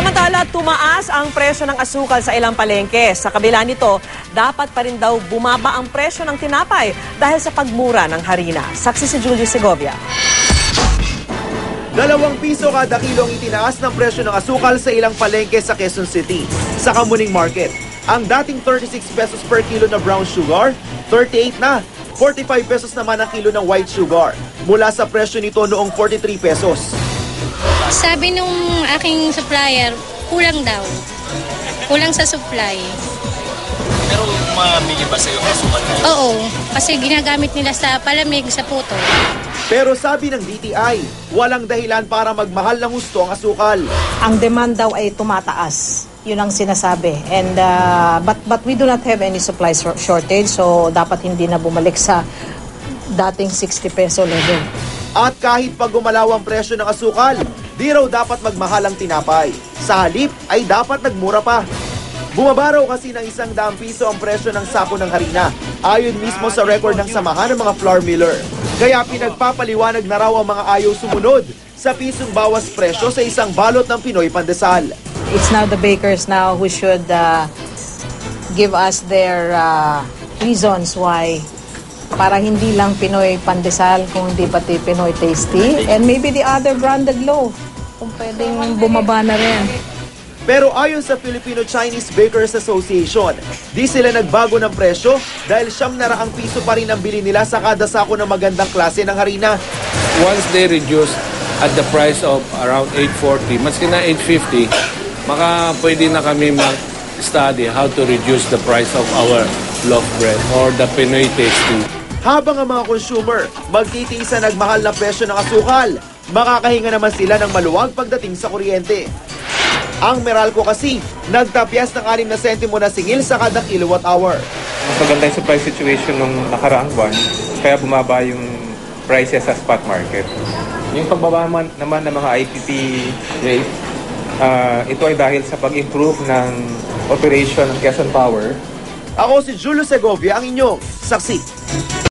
Samantala, tumaas ang presyo ng asukal sa ilang palengke. Sa kabila nito, dapat pa rin daw bumaba ang presyo ng tinapay dahil sa pagmura ng harina. Saksi si Julius Segovia. 2 piso kada kilo ang itinaas ng presyo ng asukal sa ilang palengke sa Quezon City. Sa Kamuning Market, ang dating 36 pesos per kilo na brown sugar, 38 na. 45 pesos naman ang kilo ng white sugar, mula sa presyo nito noong 43 pesos. Sabi nung aking supplier, kulang daw. Kulang sa supply. Pero mabili ba sa'yo ang asukal? Oo, kasi ginagamit nila sa palamig, sa puto. Pero sabi ng DTI, walang dahilan para magmahal ng husto ang asukal. Ang demand daw ay tumataas. Yun ang sinasabi. And but we do not have any supply shortage, so dapat hindi na bumalik sa dating 60 peso level. At kahit pag gumalaw ang presyo ng asukal, di raw dapat magmahal ang tinapay. Sa halip ay dapat nagmura pa. Bumaba raw kasi ng 100 piso ang presyo ng sako ng harina, ayon mismo sa record ng samahan ng mga flour miller. Kaya pinagpapaliwanag na raw ang mga ayaw sumunod sa pisong bawas presyo sa isang balot ng Pinoy Pandesal. It's now the bakers now who should give us their reasons why, para hindi lang Pinoy Pandesal, kung hindi pati Pinoy Tasty, and maybe the other branded loaf, kung pwedeng bumaba na rin. Pero ayon sa Filipino-Chinese Bakers Association, di sila nagbago ng presyo dahil 900 piso pa rin ang bili nila sa kada sako ng magandang klase ng harina. Once they reduce at the price of around 840, maski na 850, pwede na kami mag-study how to reduce the price of our loaf bread or the Pinoy Tasty. Habang ang mga consumer magtitiis sa nagmahal na presyo ng asukal, makakahinga naman sila ng maluwag pagdating sa kuryente. Ang Meralco kasi, nagtapyas ng 6 na sentimo na singil sa kada kilowatt hour. Mas maganda yung supply situation nung nakaraang buwan, kaya bumaba yung prices sa spot market. Yung pagbaba naman ng mga IPP rate, ito ay dahil sa pag-improve ng operation ng Quezon Power. Ako si Julio Segovia, ang inyong saksi.